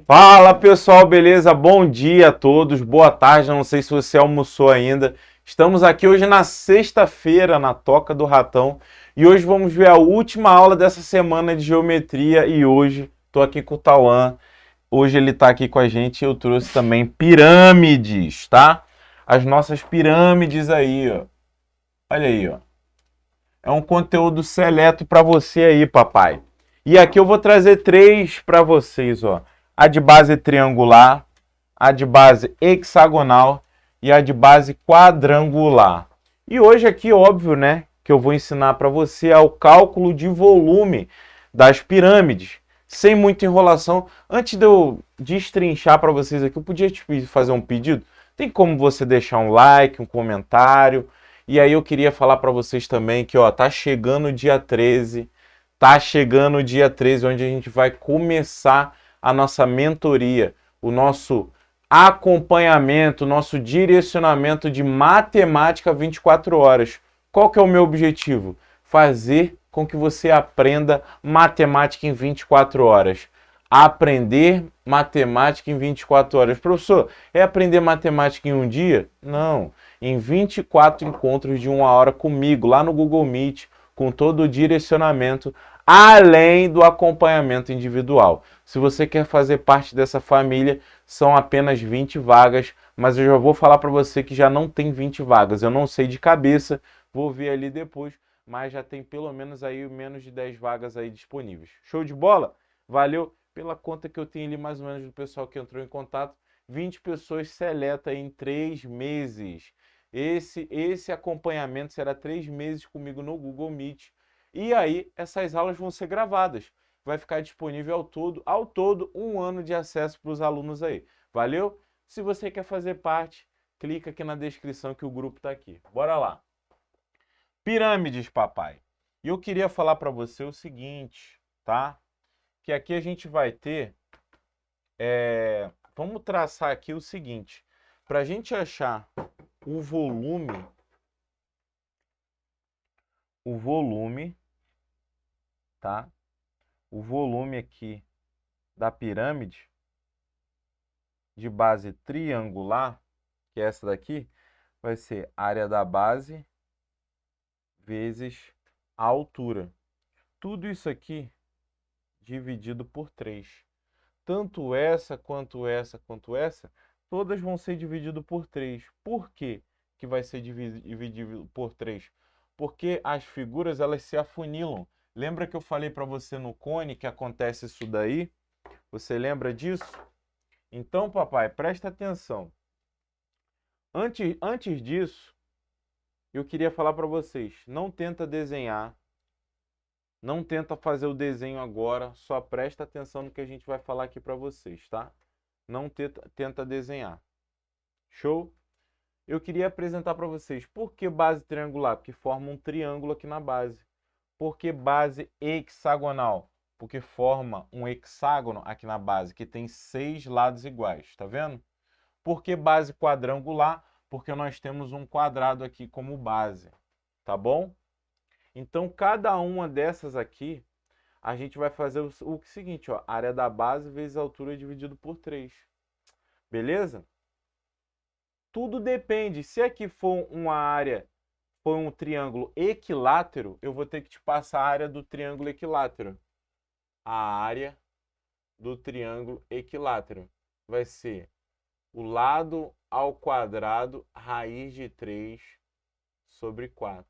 Fala pessoal, beleza? Bom dia a todos, boa tarde. Não sei se você almoçou ainda. Estamos aqui hoje na sexta-feira, na Toca do Ratão, e hoje vamos ver a última aula dessa semana de geometria. E hoje estou aqui com o Tauan. Hoje ele está aqui com a gente e eu trouxe também pirâmides, tá? As nossas pirâmides aí, ó. Olha aí, ó. É um conteúdo seleto para você aí, papai. E aqui eu vou trazer três para vocês, ó. A de base triangular, a de base hexagonal e a de base quadrangular. E hoje aqui, óbvio, né, que eu vou ensinar para você é o cálculo de volume das pirâmides. Sem muita enrolação. Antes de eu destrinchar para vocês aqui, eu podia te fazer um pedido? Tem como você deixar um like, um comentário? E aí eu queria falar para vocês também que, ó, tá chegando o dia 13, onde a gente vai começar a nossa mentoria, o nosso acompanhamento, o nosso direcionamento de matemática 24 horas. Qual que é o meu objetivo? Fazer com que você aprenda matemática em 24 horas. Aprender matemática em 24 horas. Professor, é aprender matemática em um dia? Não. Em 24 encontros de 1 hora comigo, lá no Google Meet, com todo o direcionamento, além do acompanhamento individual. Se você quer fazer parte dessa família, são apenas 20 vagas, mas eu já vou falar para você que já não tem 20 vagas. Eu não sei de cabeça, vou ver ali depois, mas já tem pelo menos aí menos de 10 vagas aí disponíveis. Show de bola? Valeu pela conta que eu tenho ali mais ou menos do pessoal que entrou em contato. 20 pessoas seleta em 3 meses. Esse acompanhamento será 3 meses comigo no Google Meet. E aí, essas aulas vão ser gravadas. Vai ficar disponível ao todo 1 ano de acesso para os alunos aí. Valeu? Se você quer fazer parte, clica aqui na descrição que o grupo está aqui. Bora lá. Pirâmides, papai. E eu queria falar para você o seguinte, tá? Que aqui a gente vai ter... Vamos traçar aqui o seguinte. Para a gente achar o volume, tá? O volume aqui da pirâmide de base triangular, que é essa daqui, vai ser área da base vezes a altura. Tudo isso aqui dividido por 3. Tanto essa, quanto essa, quanto essa, todas vão ser divididas por 3. Por quê que vai ser dividido por 3? Porque as figuras elas se afunilam. Lembra que eu falei para você no cone que acontece isso daí? Você lembra disso? Então, papai, presta atenção. Antes disso, eu queria falar para vocês, não tenta desenhar, não tenta fazer o desenho agora, só presta atenção no que a gente vai falar aqui para vocês, tá? Não tenta desenhar. Show? Eu queria apresentar para vocês por que base triangular, porque forma um triângulo aqui na base. Por que base hexagonal? Porque forma um hexágono aqui na base, que tem 6 lados iguais, tá vendo? Por que base quadrangular? Porque nós temos um quadrado aqui como base, tá bom? Então, cada uma dessas aqui, a gente vai fazer o seguinte, ó, área da base vezes a altura dividido por 3. Beleza? Tudo depende. Se aqui for uma área, for um triângulo equilátero, eu vou ter que te passar a área do triângulo equilátero. A área do triângulo equilátero vai ser o lado ao quadrado raiz de 3 sobre 4.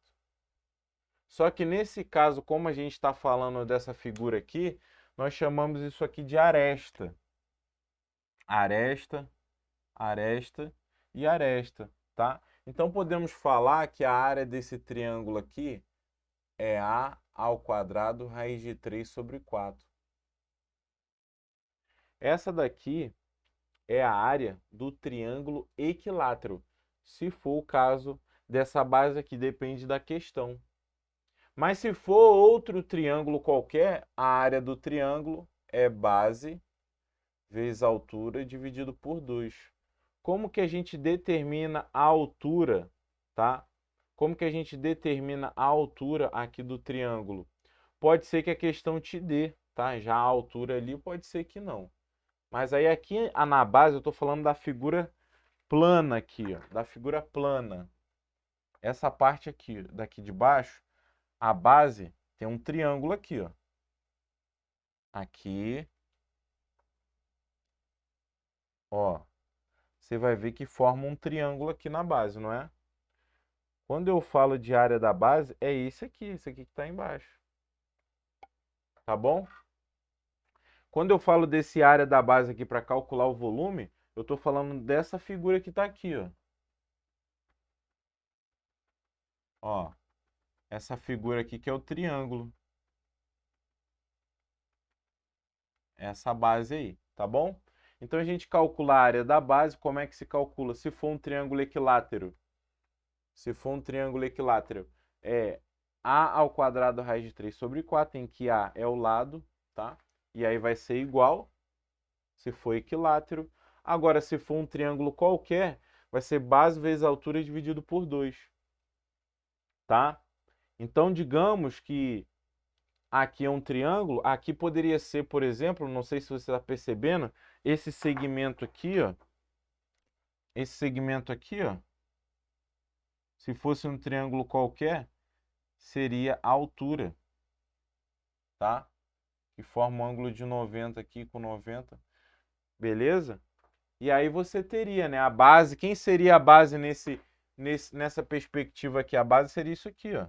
Só que nesse caso, como a gente está falando dessa figura aqui, nós chamamos isso aqui de aresta. Aresta, aresta e aresta, tá? Então podemos falar que a área desse triângulo aqui é A ao quadrado raiz de 3 sobre 4. Essa daqui é a área do triângulo equilátero, se for o caso dessa base aqui, depende da questão. Mas se for outro triângulo qualquer, a área do triângulo é base vezes a altura dividido por 2. Como que a gente determina a altura, tá? Como que a gente determina a altura aqui do triângulo? Pode ser que a questão te dê, tá? Já a altura ali pode ser que não. Mas aí aqui na base eu estou falando da figura plana aqui, ó, da figura plana. Essa parte aqui, daqui de baixo, a base tem um triângulo aqui, ó. Aqui, ó. Você vai ver que forma um triângulo aqui na base, não é? Quando eu falo de área da base, é esse aqui que está embaixo. Tá bom? Quando eu falo desse área da base aqui para calcular o volume, eu estou falando dessa figura que está aqui, ó. Ó, essa figura aqui que é o triângulo. Essa base aí, tá bom? Então a gente calcula a área da base, como é que se calcula? Se for um triângulo equilátero, é A ao quadrado raiz de 3 sobre 4, em que A é o lado, tá? E aí vai ser igual, se for equilátero. Agora, se for um triângulo qualquer, vai ser base vezes altura dividido por 2, tá? Então, digamos que aqui é um triângulo, aqui poderia ser, por exemplo, não sei se você está percebendo, esse segmento aqui, ó. Esse segmento aqui, ó. Se fosse um triângulo qualquer, seria a altura, tá? Que forma um ângulo de 90 aqui com 90, beleza? E aí você teria, né, a base, quem seria a base nessa perspectiva aqui? A base seria isso aqui, ó.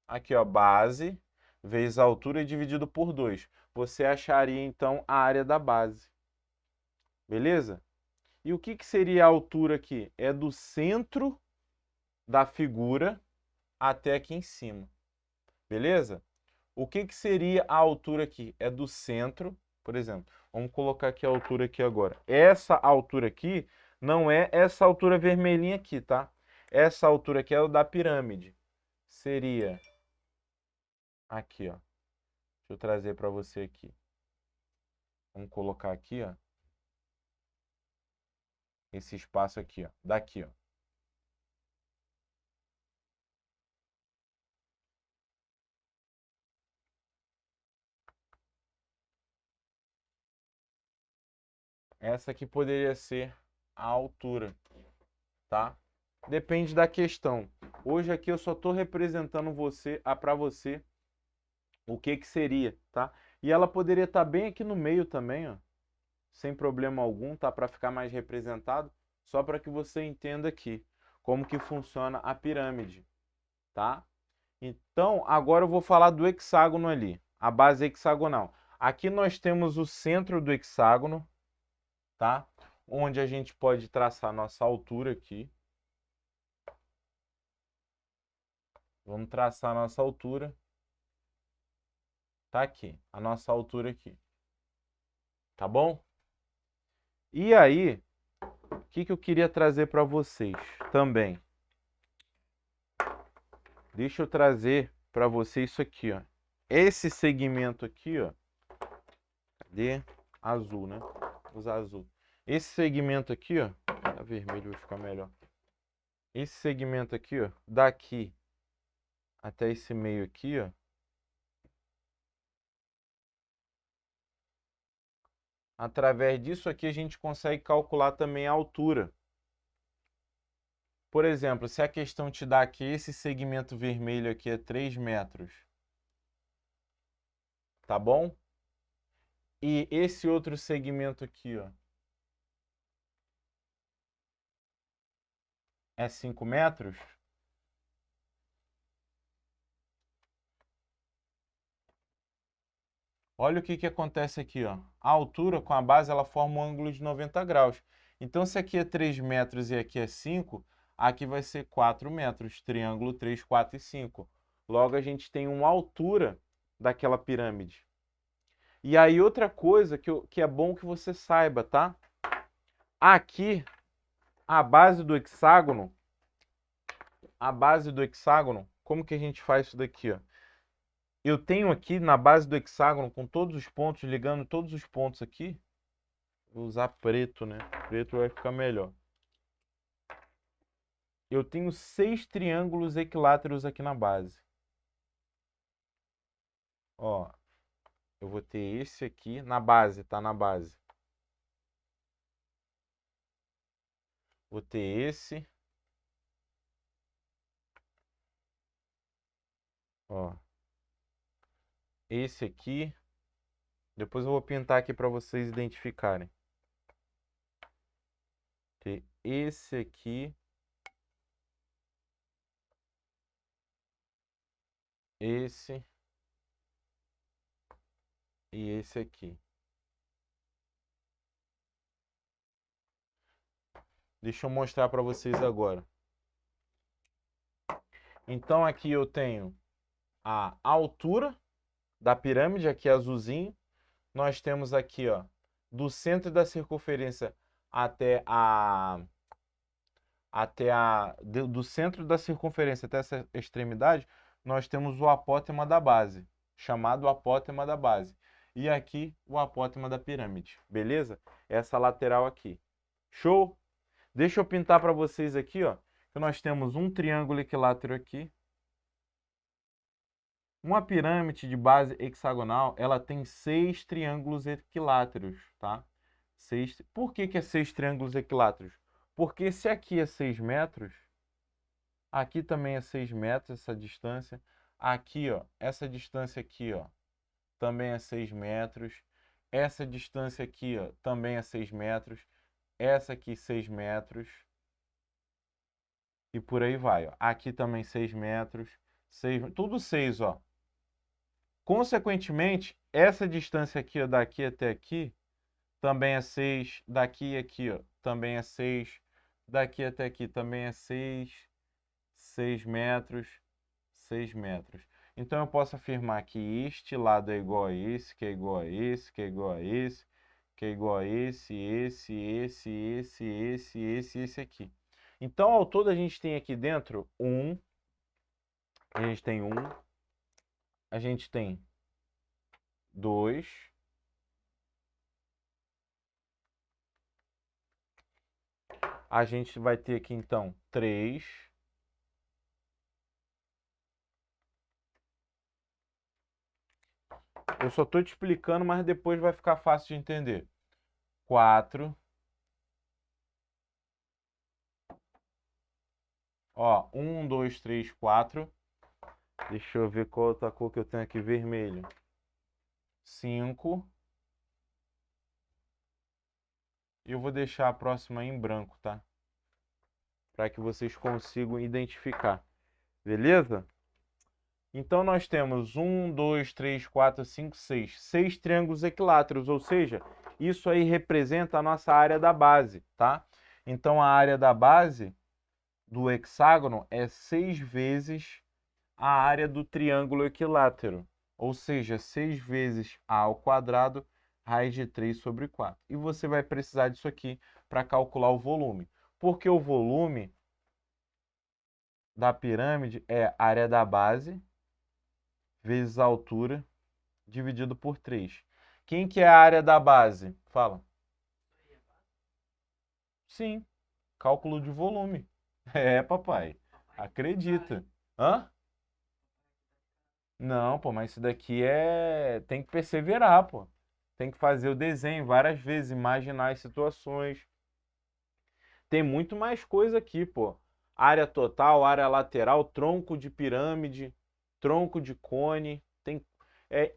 Aqui, ó, base vezes a altura dividido por 2. Você acharia, então, a área da base. Beleza? E o que seria a altura aqui? É do centro da figura até aqui em cima. Beleza? O que seria a altura aqui? É do centro, por exemplo. Vamos colocar aqui a altura aqui agora. Essa altura aqui não é essa altura vermelhinha aqui, tá? Essa altura aqui é o da pirâmide. Seria aqui, ó. Deixa eu trazer para você aqui. Vamos colocar aqui, ó. Esse espaço aqui, ó. Daqui, ó. Essa aqui poderia ser a altura, tá? Depende da questão. Hoje aqui eu só estou representando para você o que seria, tá? E ela poderia estar bem aqui no meio também, ó, sem problema algum, tá? Para ficar mais representado, só para que você entenda aqui como que funciona a pirâmide, tá? Então, agora eu vou falar do hexágono ali, a base hexagonal. Aqui nós temos o centro do hexágono, tá? Onde a gente pode traçar nossa altura aqui. Vamos traçar a nossa altura. Tá aqui, a nossa altura aqui. Tá bom? E aí, o que eu queria trazer para vocês também? Deixa eu trazer para você isso aqui, ó. Esse segmento aqui, ó. Cadê? Azul, né? Vou usar azul. Esse segmento aqui, ó. Tá vermelho, vai ficar melhor. Esse segmento aqui, ó. Daqui até esse meio aqui, ó. Através disso aqui a gente consegue calcular também a altura. Por exemplo, se a questão te dá que esse segmento vermelho aqui é 3 metros, tá bom? E esse outro segmento aqui, ó, é 5 metros, olha o que acontece aqui, ó. A altura com a base ela forma um ângulo de 90 graus. Então, se aqui é 3 metros e aqui é 5, aqui vai ser 4 metros, triângulo 3, 4 e 5. Logo, a gente tem uma altura daquela pirâmide. E aí, outra coisa que é bom que você saiba, tá? Aqui, a base do hexágono, como que a gente faz isso daqui, ó? Eu tenho aqui na base do hexágono, com todos os pontos, ligando todos os pontos aqui. Vou usar preto, né? Preto vai ficar melhor. Eu tenho 6 triângulos equiláteros aqui na base. Ó, eu vou ter esse aqui na base, tá? Na base. Vou ter esse. Ó. Esse aqui. Depois eu vou pintar aqui para vocês identificarem. Ter esse aqui. Esse. E esse aqui. Deixa eu mostrar para vocês agora. Então aqui eu tenho a altura da pirâmide, aqui azulzinho. Nós temos aqui, ó, do centro da circunferência do centro da circunferência até essa extremidade, nós temos o apótema da base, chamado apótema da base. E aqui o apótema da pirâmide, beleza? Essa lateral aqui. Show? Deixa eu pintar para vocês aqui, ó, que nós temos um triângulo equilátero aqui. Uma pirâmide de base hexagonal, ela tem 6 triângulos equiláteros, tá? Por que é 6 triângulos equiláteros? Porque se aqui é 6 metros, aqui também é 6 metros essa distância. Aqui, ó, essa distância aqui, ó, também é 6 metros. Essa distância aqui, ó, também é 6 metros. Essa aqui 6 metros. E por aí vai, ó. Aqui também 6 metros. Tudo 6, ó. Consequentemente, essa distância aqui, ó, daqui até aqui, também é 6. Daqui e aqui, ó, também é 6. Daqui até aqui também é 6. 6 metros. 6 metros. Então, eu posso afirmar que este lado é igual a esse, que é igual a esse, que é igual a esse, que é igual a esse, esse aqui. Então, ao todo, a gente tem aqui dentro a gente tem 2, a gente vai ter aqui, então, 3, eu só estou te explicando, mas depois vai ficar fácil de entender. 4, ó, 1, 2, 3, 4, deixa eu ver qual outra cor que eu tenho aqui, vermelho. 5, e eu vou deixar a próxima em branco, tá? Para que vocês consigam identificar, beleza? Então, nós temos 1, 2, 3, 4, 5, 6. 6 triângulos equiláteros, ou seja, isso aí representa a nossa área da base, tá? Então, a área da base do hexágono é 6 vezes a área do triângulo equilátero, ou seja, 6 vezes a ao quadrado, raiz de 3 sobre 4. E você vai precisar disso aqui para calcular o volume, porque o volume da pirâmide é a área da base vezes a altura dividido por 3. Quem que é a área da base? Fala. Sim, cálculo de volume. É, papai. Acredita. Hã? Não, pô, mas isso daqui tem que perseverar, pô. Tem que fazer o desenho várias vezes, imaginar as situações. Tem muito mais coisa aqui, pô. Área total, área lateral, tronco de pirâmide, tronco de cone. Tem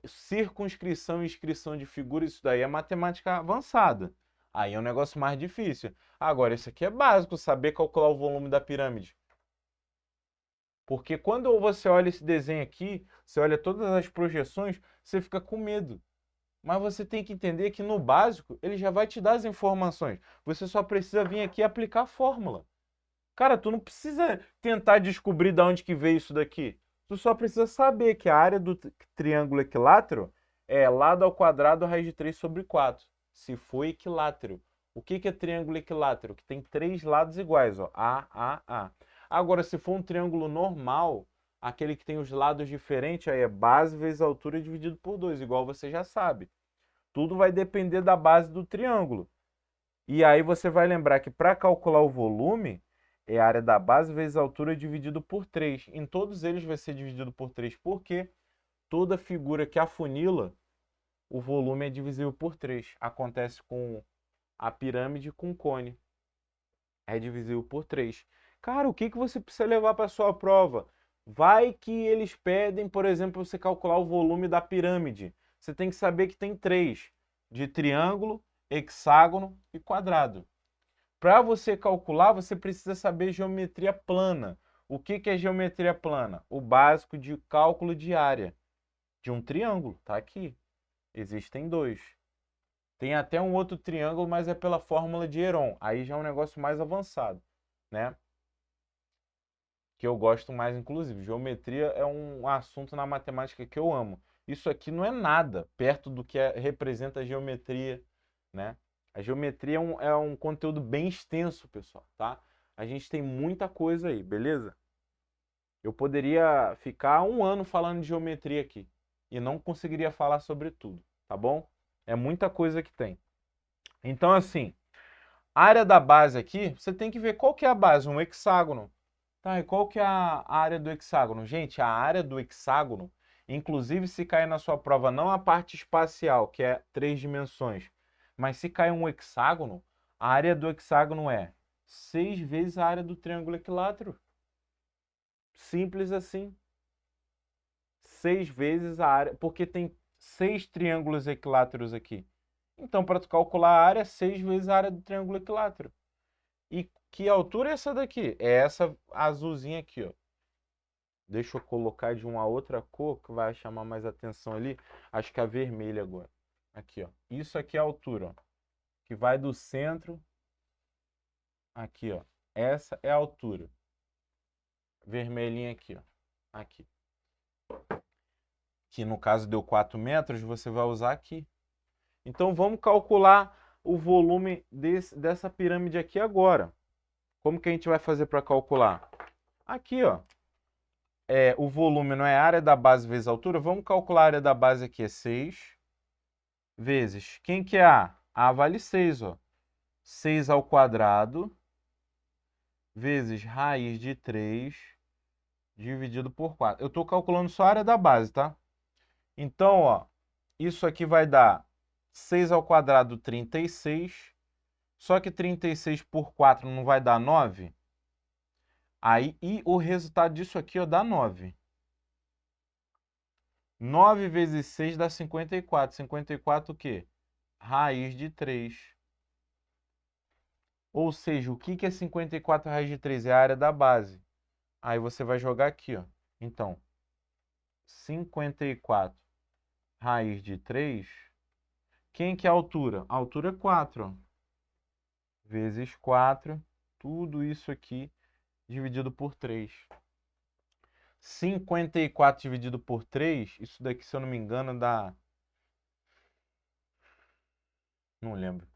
circunscrição e inscrição de figuras, isso daí é matemática avançada. Aí é um negócio mais difícil. Agora, isso aqui é básico, saber calcular o volume da pirâmide. Porque quando você olha esse desenho aqui, você olha todas as projeções, você fica com medo. Mas você tem que entender que no básico, ele já vai te dar as informações. Você só precisa vir aqui e aplicar a fórmula. Cara, tu não precisa tentar descobrir de onde que veio isso daqui. Tu só precisa saber que a área do triângulo equilátero é lado ao quadrado raiz de 3 sobre 4. Se for equilátero. O que é triângulo equilátero? Que tem 3 lados iguais, ó. A. Agora, se for um triângulo normal, aquele que tem os lados diferentes, aí é base vezes altura dividido por 2, igual você já sabe. Tudo vai depender da base do triângulo. E aí você vai lembrar que para calcular o volume, é a área da base vezes a altura dividido por 3. Em todos eles vai ser dividido por 3, porque toda figura que afunila, o volume é divisível por 3. Acontece com a pirâmide com o cone. É divisível por 3. Cara, o que você precisa levar para a sua prova? Vai que eles pedem, por exemplo, você calcular o volume da pirâmide. Você tem que saber que tem 3, de triângulo, hexágono e quadrado. Para você calcular, você precisa saber geometria plana. O que é geometria plana? O básico de cálculo de área de um triângulo. Tá aqui. Existem 2. Tem até um outro triângulo, mas é pela fórmula de Heron. Aí já é um negócio mais avançado, né? Que eu gosto mais, inclusive. Geometria é um assunto na matemática que eu amo. Isso aqui não é nada perto do que representa a geometria, né? A geometria é um conteúdo bem extenso, pessoal, tá? A gente tem muita coisa aí, beleza? Eu poderia ficar um ano falando de geometria aqui e não conseguiria falar sobre tudo, tá bom? É muita coisa que tem. Então, assim, a área da base aqui, você tem que ver qual que é a base, um hexágono. Tá, e qual que é a área do hexágono? Gente, a área do hexágono, inclusive se cair na sua prova não a parte espacial, que é 3 dimensões, mas se cair um hexágono, a área do hexágono é 6 vezes a área do triângulo equilátero. Simples assim. 6 vezes a área, porque tem 6 triângulos equiláteros aqui. Então, para tu calcular a área, 6 vezes a área do triângulo equilátero. E que altura é essa daqui? É essa azulzinha aqui, ó. Deixa eu colocar de uma outra cor que vai chamar mais atenção ali. Acho que é a vermelha agora. Aqui, ó. Isso aqui é a altura, ó. Que vai do centro. Aqui, ó. Essa é a altura. Vermelhinha aqui, ó. Aqui. Que no caso deu 4 metros, você vai usar aqui. Então vamos calcular o volume dessa pirâmide aqui agora. Como que a gente vai fazer para calcular? Aqui, ó. O volume não é a área da base vezes a altura. Vamos calcular a área da base aqui, é 6 vezes. Quem que é A? A vale 6, ó. 6 ao quadrado vezes raiz de 3 dividido por 4. Eu estou calculando só a área da base, tá? Então, ó, isso aqui vai dar 6 ao quadrado, 36. Só que 36 por 4 não vai dar 9? Aí, e o resultado disso aqui, ó, dá 9. 9 vezes 6 dá 54. 54 o quê? Raiz de 3. Ou seja, o que é 54 raiz de 3? É a área da base. Aí você vai jogar aqui, ó. Então, 54 raiz de 3. Quem que é a altura? A altura é 4, ó. Vezes 4. Tudo isso aqui dividido por 3. 54 dividido por 3, isso daqui, se eu não me engano, dá... Não lembro.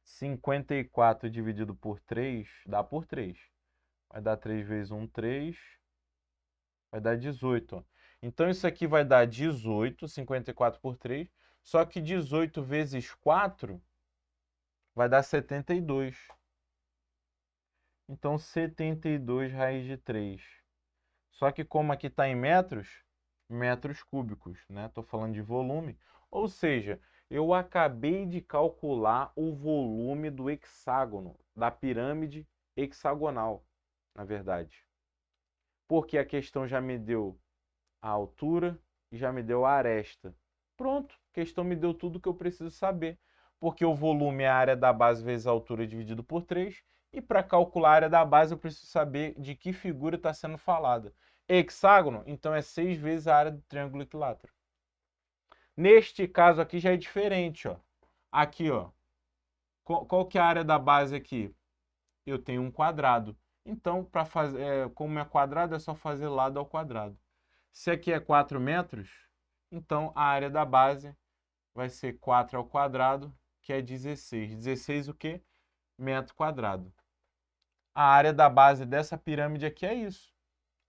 54 dividido por 3, dá por 3. Vai dar 3 vezes 1, 3. Vai dar 18, ó. Então, isso aqui vai dar 18, 54 por 3. Só que 18 vezes 4 vai dar 72. Então, 72 raiz de 3. Só que como aqui está em metros, metros cúbicos, né? Estou falando de volume. Ou seja, eu acabei de calcular o volume do hexágono, da pirâmide hexagonal, na verdade. Porque a questão já me deu a altura e já me deu a aresta. Pronto, a questão me deu tudo que eu preciso saber. Porque o volume é a área da base vezes a altura dividido por 3. E para calcular a área da base eu preciso saber de que figura está sendo falada. Hexágono, então é 6 vezes a área do triângulo equilátero. Neste caso aqui já é diferente, ó. Aqui, ó. Qual que é a área da base aqui? Eu tenho um quadrado. Então, para fazer, como é quadrado, é só fazer lado ao quadrado. Se aqui é 4 metros, então a área da base vai ser 4 ao quadrado, que é 16. 16 o quê? Metro quadrado. A área da base dessa pirâmide aqui é isso.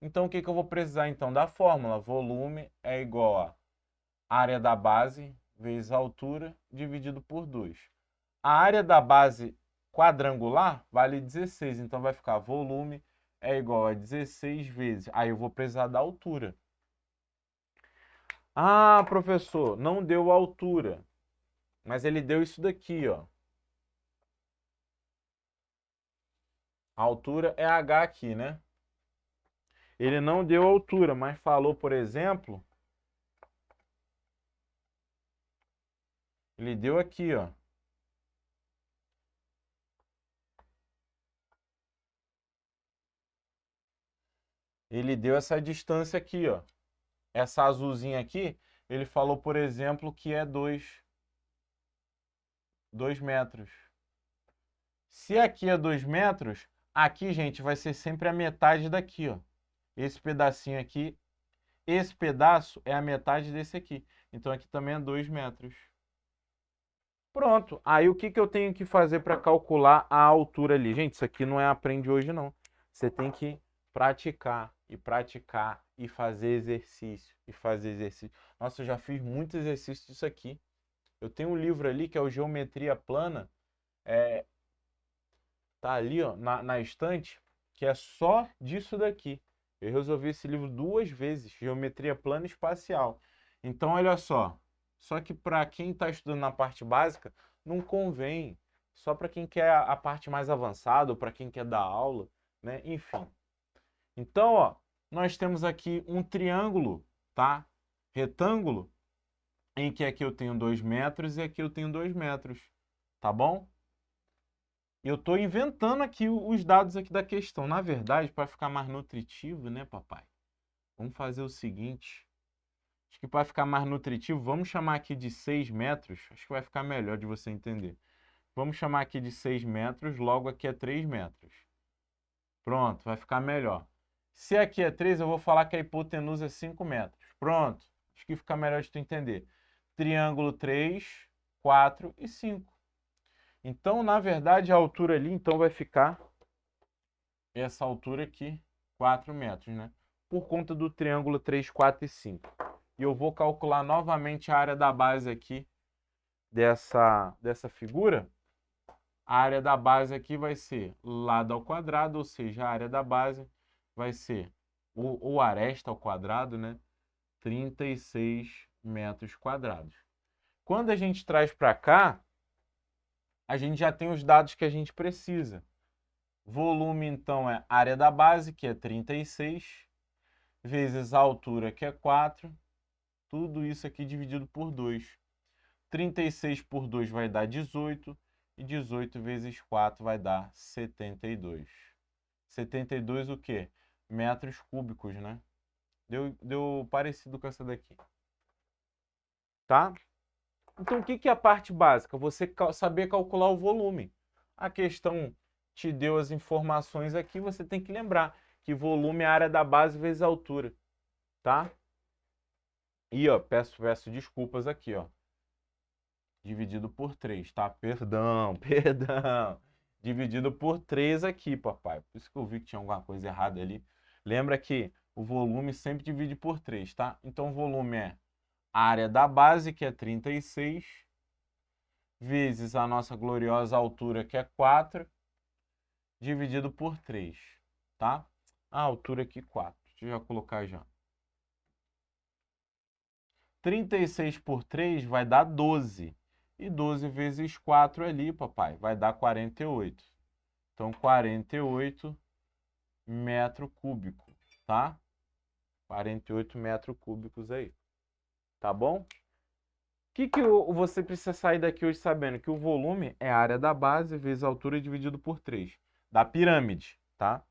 Então, o que eu vou precisar, então, da fórmula? Volume é igual a área da base vezes a altura dividido por 2. A área da base quadrangular vale 16, então vai ficar volume é igual a 16 vezes. Aí eu vou precisar da altura. Ah, professor, não deu a altura, mas ele deu isso daqui, ó. A altura é H aqui, né? Ele não deu a altura, mas falou, por exemplo, ele deu aqui, ó. Ele deu essa distância aqui, ó. Essa azulzinha aqui, ele falou, por exemplo, que é 2 metros. Se aqui é 2 metros, aqui, gente, vai ser sempre a metade daqui, ó. Esse pedacinho aqui, esse pedaço é a metade desse aqui. Então aqui também é 2 metros. Pronto. Aí o que que eu tenho que fazer para calcular a altura ali? Gente, isso aqui não é aprende hoje, não. Você tem que praticar e praticar e fazer exercício e fazer exercício. Nossa, eu já fiz muito exercício disso aqui. Eu tenho um livro ali que é o Geometria Plana. Tá ali, ó, na estante, que é só disso daqui. Eu resolvi esse livro 2 vezes, Geometria Plana e Espacial. Então, olha só que para quem está estudando na parte básica, não convém. Só para quem quer a parte mais avançada, ou para quem quer dar aula, né? Enfim. Então, ó, nós temos aqui um triângulo, tá? Retângulo, em que aqui eu tenho 2 metros e aqui eu tenho 2 metros, tá bom? Eu estou inventando aqui os dados aqui da questão. Na verdade, para ficar mais nutritivo, né, papai? Vamos fazer o seguinte. Acho que para ficar mais nutritivo, vamos chamar aqui de 6 metros. Acho que vai ficar melhor de você entender. Vamos chamar aqui de 6 metros, logo aqui é 3 metros. Pronto, vai ficar melhor. Se aqui é 3, eu vou falar que a hipotenusa é 5 metros. Pronto, acho que fica melhor de tu entender. Triângulo 3, 4 e 5. Então, na verdade, a altura ali então vai ficar essa altura aqui, 4 metros, né? Por conta do triângulo 3, 4 e 5. E eu vou calcular novamente a área da base aqui dessa figura. A área da base aqui vai ser lado ao quadrado, ou seja, a área da base vai ser o aresta ao quadrado, né? 36 metros quadrados. Quando a gente traz para cá, a gente já tem os dados que a gente precisa. Volume, então, é área da base, que é 36, vezes a altura, que é 4. Tudo isso aqui dividido por 2. 36 por 2 vai dar 18. E 18 vezes 4 vai dar 72. 72 o quê? Metros cúbicos, né? Deu parecido com essa daqui. Tá? Então, o que é a parte básica? Você saber calcular o volume. A questão te deu as informações aqui, você tem que lembrar que volume é a área da base vezes a altura, tá? E, ó, peço desculpas aqui, ó. Dividido por 3, tá? Perdão, perdão. Dividido por 3 aqui, papai. Por isso que eu vi que tinha alguma coisa errada ali. Lembra que o volume sempre divide por 3, tá? Então, o volume é a área da base, que é 36, vezes a nossa gloriosa altura, que é 4, dividido por 3, tá? A altura aqui, 4. Deixa eu já colocar já. 36 por 3 vai dar 12. E 12 vezes 4 ali, papai, vai dar 48. Então, 48 metro cúbico, tá? 48 metros cúbicos aí. Tá bom? O que você precisa sair daqui hoje sabendo? Que o volume é a área da base vezes a altura dividido por 3. Da pirâmide, tá?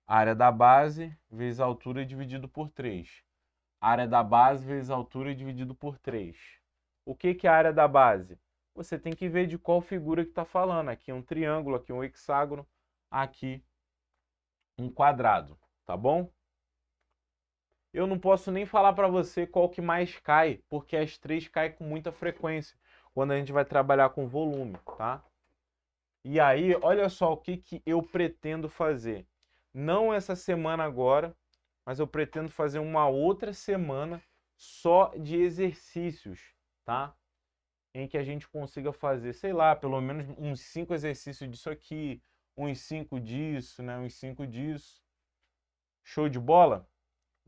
Área da base vezes a altura dividido por 3. Área da base vezes a altura dividido por 3. O que é a área da base? Você tem que ver de qual figura que está falando. Aqui um triângulo, aqui um hexágono, aqui um quadrado, tá bom? Eu não posso nem falar para você qual que mais cai, porque as 3 caem com muita frequência quando a gente vai trabalhar com volume, tá? E aí, olha só o que eu pretendo fazer. Não essa semana agora, mas eu pretendo fazer uma outra semana só de exercícios, tá? Em que a gente consiga fazer, sei lá, pelo menos uns 5 exercícios disso aqui, uns 5 disso, né? Uns 5 disso. Show de bola?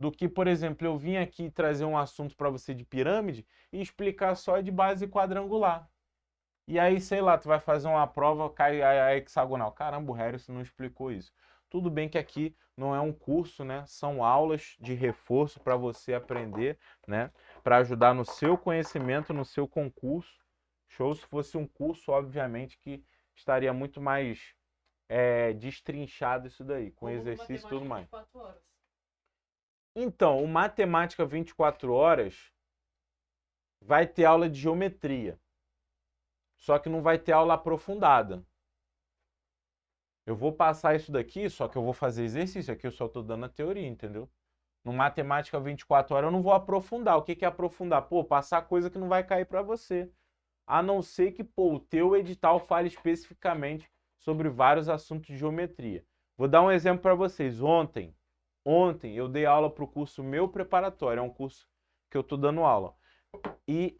do que, por exemplo, eu vim aqui trazer um assunto para você de pirâmide e explicar só de base quadrangular. E aí, sei lá, tu vai fazer uma prova, cai a hexagonal. Caramba, o Harrison não explicou isso. Tudo bem que aqui não é um curso, né? São aulas de reforço para você aprender, né? Para ajudar no seu conhecimento, no seu concurso. Show, se fosse um curso, obviamente, que estaria muito mais destrinchado isso daí, com exercício e tudo mais. 24 horas. Então, o Matemática 24 horas vai ter aula de geometria. Só que não vai ter aula aprofundada. Eu vou passar isso daqui, só que eu vou fazer exercício. Aqui eu só estou dando a teoria, entendeu? No Matemática 24 horas eu não vou aprofundar. O que é aprofundar? Pô, passar coisa que não vai cair para você. A não ser que, pô, o teu edital fale especificamente sobre vários assuntos de geometria. Vou dar um exemplo para vocês. Ontem eu dei aula para o curso meu preparatório. É um curso que eu estou dando aula. E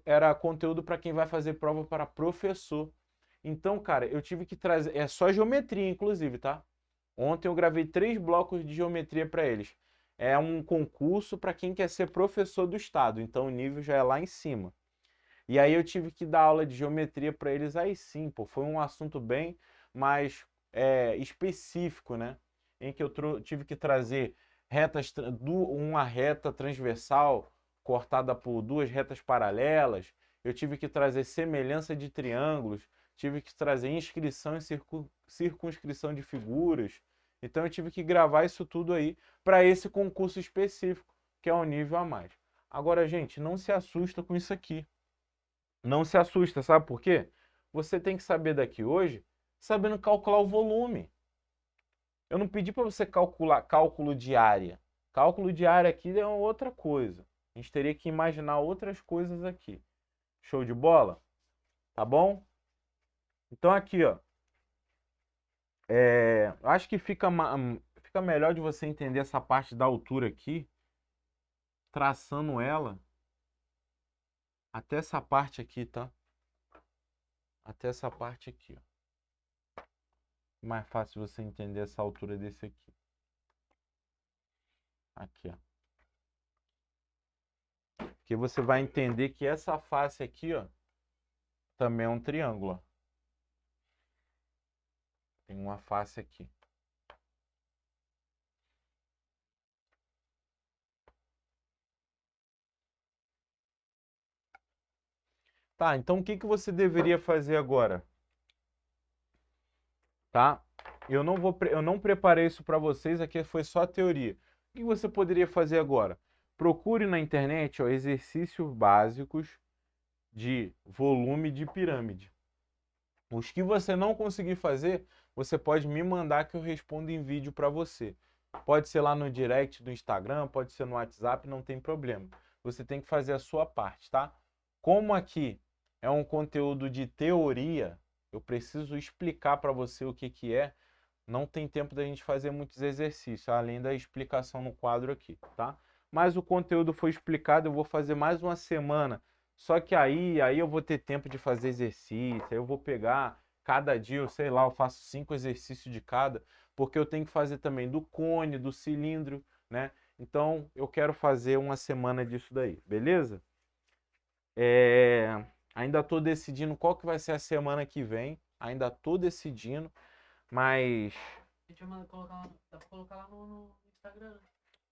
era conteúdo para quem vai fazer prova para professor. Então, cara, eu tive que trazer. É só geometria, inclusive, tá? Ontem eu gravei 3 blocos de geometria para eles. É um concurso para quem quer ser professor do estado, então o nível já é lá em cima. E aí eu tive que dar aula de geometria para eles, aí sim, pô, foi um assunto bem mais específico, né? Em que eu tive que trazer uma reta transversal cortada por 2 retas paralelas, eu tive que trazer semelhança de triângulos, tive que trazer inscrição e circunscrição de figuras. Então eu tive que gravar isso tudo aí para esse concurso específico, que é um nível a mais. Agora, gente, não se assusta com isso aqui. Não se assusta, sabe por quê? Você tem que saber daqui hoje, sabendo calcular o volume. Eu não pedi para você calcular cálculo de área. Cálculo de área aqui é outra coisa. A gente teria que imaginar outras coisas aqui. Show de bola? Tá bom? Então aqui, ó. Acho que fica melhor de você entender essa parte da altura aqui, traçando ela até essa parte aqui, tá? Até essa parte aqui, ó. Mais fácil você entender essa altura desse aqui. Aqui, ó. Porque você vai entender que essa face aqui, ó, também é um triângulo, ó. Tem uma face aqui. Tá, então o que que você deveria fazer agora? Tá? Eu não preparei isso para vocês, aqui foi só a teoria. O que você poderia fazer agora? Procure na internet, ó, exercícios básicos de volume de pirâmide. Os que você não conseguir fazer, você pode me mandar que eu respondo em vídeo para você. Pode ser lá no direct do Instagram, pode ser no WhatsApp, não tem problema. Você tem que fazer a sua parte, tá? Como aqui é um conteúdo de teoria, eu preciso explicar para você o que que é. Não tem tempo da gente fazer muitos exercícios, além da explicação no quadro aqui, tá? Mas o conteúdo foi explicado, eu vou fazer mais uma semana. Só que aí eu vou ter tempo de fazer exercício, aí eu vou pegar cada dia, eu sei lá, eu faço 5 exercícios de cada, porque eu tenho que fazer também do cone, do cilindro, né? Então eu quero fazer uma semana disso daí, beleza? Ainda estou decidindo qual que vai ser a semana que vem, ainda estou decidindo, mas A gente vai colocar, dá pra colocar lá no Instagram.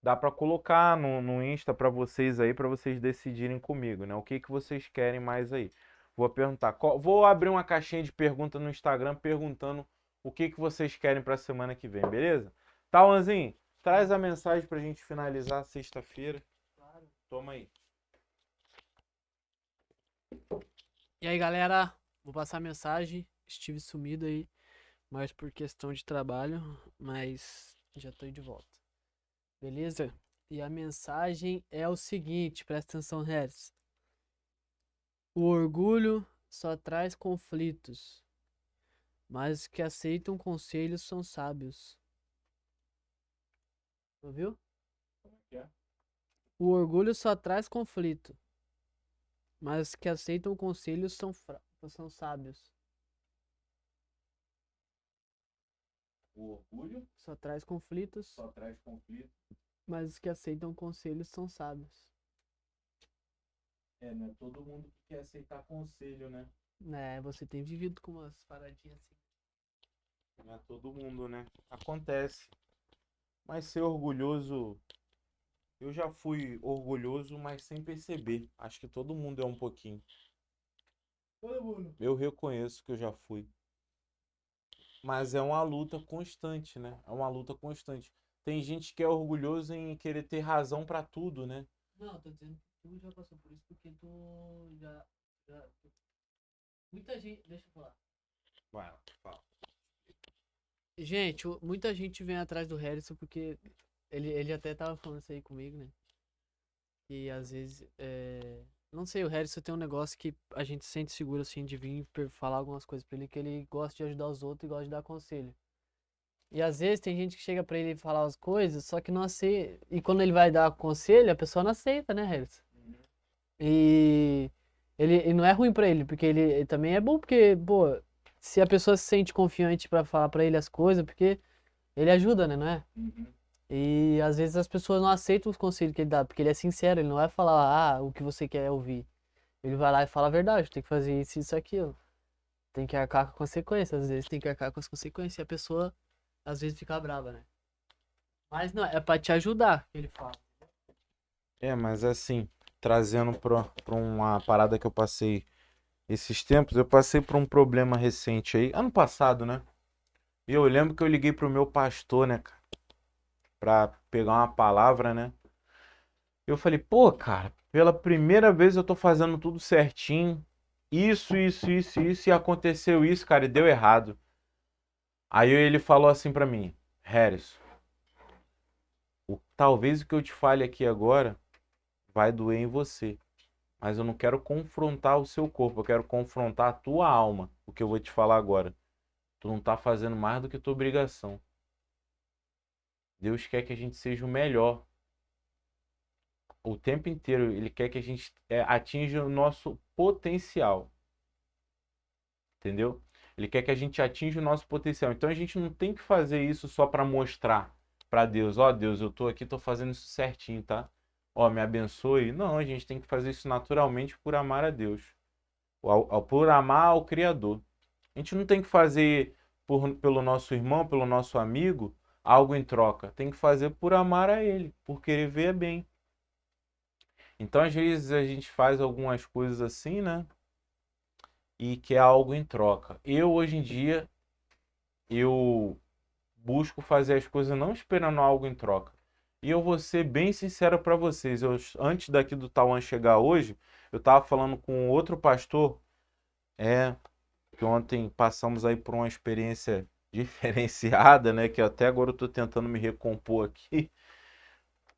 dá para colocar no Insta para vocês aí, para vocês decidirem comigo, né? O que que vocês querem mais aí? Vou perguntar. Vou abrir uma caixinha de pergunta no Instagram perguntando o que que vocês querem para a semana que vem, beleza? Tá, Anzinho? Traz a mensagem para a gente finalizar sexta-feira. Claro. Toma aí. E aí, galera, vou passar a mensagem. Estive sumido aí, mas por questão de trabalho, mas já tô aí de volta. Beleza? E a mensagem é o seguinte, presta atenção, Harris. O orgulho só traz conflitos, mas os que aceitam conselhos são sábios. Ouviu? O orgulho só traz conflito, mas os que aceitam conselhos são sábios. O orgulho Só traz conflitos, só traz conflito, Mas os que aceitam conselhos são sábios. É, né? Todo mundo que quer aceitar conselho, né? É, você tem vivido com umas paradinhas assim. Não é todo mundo, né? Acontece. Mas ser orgulhoso, eu já fui orgulhoso, mas sem perceber. Acho que todo mundo é um pouquinho. Todo mundo. Eu reconheço que eu já fui. Mas é uma luta constante, né? É uma luta constante. Tem gente que é orgulhoso em querer ter razão pra tudo, né? Não, tô dizendo que tu já passou por isso porque tu já... Muita gente... Deixa eu falar. Vai lá, fala. Gente, muita gente vem atrás do Harrison porque ele até tava falando isso aí comigo, né? E às vezes, não sei, o Harrison tem um negócio que a gente sente seguro assim de vir falar algumas coisas pra ele, que ele gosta de ajudar os outros e gosta de dar conselho. E às vezes tem gente que chega pra ele falar as coisas, só que não aceita. E quando ele vai dar conselho, a pessoa não aceita, né, Harrison? E ele não é ruim pra ele, porque ele também é bom, porque, pô, se a pessoa se sente confiante pra falar pra ele as coisas, porque ele ajuda, né, não é? E às vezes as pessoas não aceitam os conselhos que ele dá, porque ele é sincero, ele não vai falar, o que você quer ouvir. Ele vai lá e fala a verdade, tem que fazer isso, isso, aquilo. Tem que arcar com consequências, às vezes tem que arcar com as consequências, e a pessoa às vezes fica brava, né? Mas não, é pra te ajudar, que ele fala. É, mas assim, trazendo pra uma parada que eu passei esses tempos, eu passei por um problema recente aí, ano passado, né? E eu lembro que eu liguei pro meu pastor, né, cara, pra pegar uma palavra, né? Eu falei, pô, cara, pela primeira vez eu tô fazendo tudo certinho. Isso, e aconteceu isso, cara, e deu errado. Aí ele falou assim pra mim, Harris, talvez o que eu te fale aqui agora vai doer em você, mas eu não quero confrontar o seu corpo, eu quero confrontar a tua alma, o que eu vou te falar agora. Tu não tá fazendo mais do que tua obrigação. Deus quer que a gente seja o melhor. O tempo inteiro, Ele quer que a gente atinja o nosso potencial. Entendeu? Ele quer que a gente atinja o nosso potencial. Então a gente não tem que fazer isso só para mostrar para Deus, ó, Deus, eu tô aqui, tô fazendo isso certinho, tá? Ó, me abençoe. Não, a gente tem que fazer isso naturalmente por amar a Deus, por amar ao Criador. A gente não tem que fazer pelo nosso irmão, pelo nosso amigo, algo em troca. Tem que fazer por amar a Ele, por querer ver bem. Então, às vezes, a gente faz algumas coisas assim, né? E quer algo em troca. Eu, hoje em dia, eu busco fazer as coisas não esperando algo em troca. E eu vou ser bem sincero para vocês. Antes daqui do Tauan chegar hoje, eu estava falando com outro pastor, que ontem passamos aí por uma experiência diferenciada, né? Que até agora eu estou tentando me recompor aqui.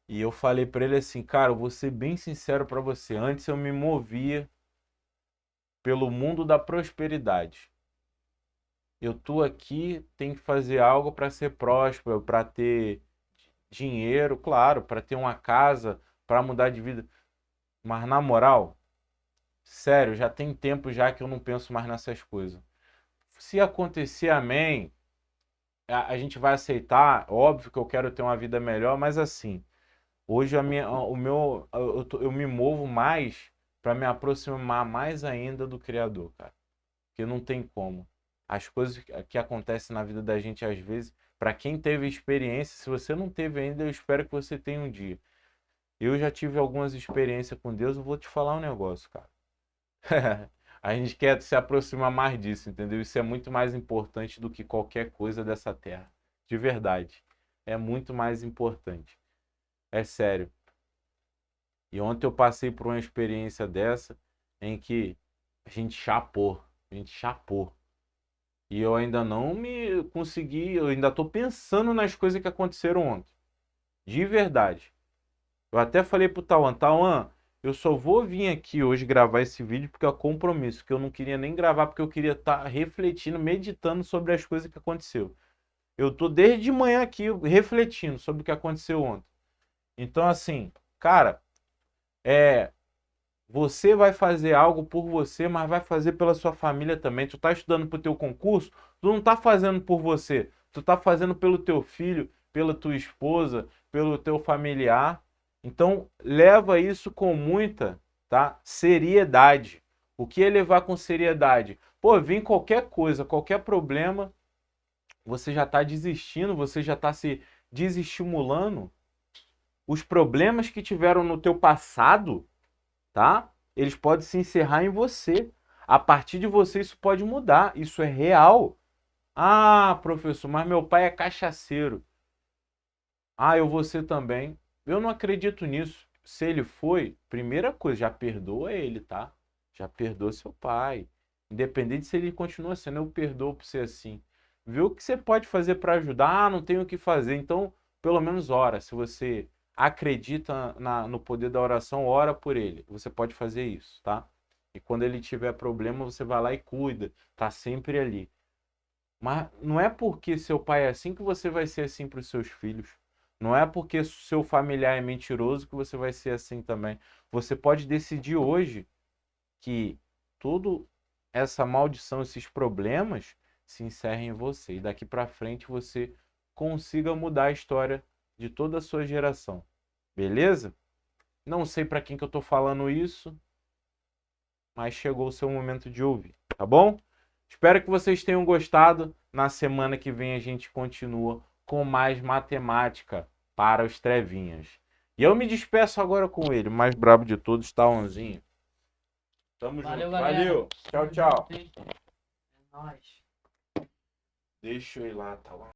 E eu falei para ele assim, cara, eu vou ser bem sincero para você. Antes eu me movia pelo mundo da prosperidade. Eu tô aqui, tenho que fazer algo para ser próspero, para ter dinheiro, claro, para ter uma casa, para mudar de vida. Mas na moral, sério, já tem tempo já que eu não penso mais nessas coisas. Se acontecer, amém, a gente vai aceitar. Óbvio que eu quero ter uma vida melhor, mas assim, hoje o meu, eu me movo mais para me aproximar mais ainda do Criador, cara. Porque não tem como. As coisas que acontecem na vida da gente às vezes, para quem teve experiência, se você não teve ainda, eu espero que você tenha um dia. Eu já tive algumas experiências com Deus, eu vou te falar um negócio, cara. A gente quer se aproximar mais disso, entendeu? Isso é muito mais importante do que qualquer coisa dessa terra. De verdade. É muito mais importante. É sério. E ontem eu passei por uma experiência dessa em que a gente chapou. A gente chapou. E eu ainda não me consegui, eu ainda tô pensando nas coisas que aconteceram ontem. De verdade. Eu até falei pro Tauan, eu só vou vir aqui hoje gravar esse vídeo porque é compromisso, que eu não queria nem gravar porque eu queria estar refletindo, meditando sobre as coisas que aconteceu. Eu tô desde de manhã aqui refletindo sobre o que aconteceu ontem. Então assim, cara, você vai fazer algo por você, mas vai fazer pela sua família também. Tu tá estudando pro teu concurso, tu não tá fazendo por você, tu tá fazendo pelo teu filho, pela tua esposa, pelo teu familiar. Então, leva isso com muita, tá, seriedade. O que é levar com seriedade? Pô, vem qualquer coisa, qualquer problema, você já está desistindo, você já está se desestimulando. Os problemas que tiveram no teu passado, tá? Eles podem se encerrar em você. A partir de você isso pode mudar, isso é real. Ah, professor, mas meu pai é cachaceiro. Ah, eu vou ser também. Eu não acredito nisso. Se ele foi, primeira coisa, já perdoa ele, tá? Já perdoa seu pai. Independente se ele continua sendo, eu perdoo por ser assim. Vê o que você pode fazer para ajudar. Ah, não tenho o que fazer. Então, pelo menos ora. Se você acredita no poder da oração, ora por ele. Você pode fazer isso, tá? E quando ele tiver problema, você vai lá e cuida. Tá sempre ali. Mas não é porque seu pai é assim que você vai ser assim para os seus filhos. Não é porque seu familiar é mentiroso que você vai ser assim também. Você pode decidir hoje que toda essa maldição, esses problemas se encerrem em você. E daqui para frente você consiga mudar a história de toda a sua geração. Beleza? Não sei para quem que eu estou falando isso, mas chegou o seu momento de ouvir, tá bom? Espero que vocês tenham gostado. Na semana que vem a gente continua com mais matemática para os trevinhas. E eu me despeço agora com ele, o mais brabo de todos, Taonzinho. Tamo Valeu, junto. galera. Valeu. Tchau, tchau. É nóis. Deixa eu ir lá, tá lá.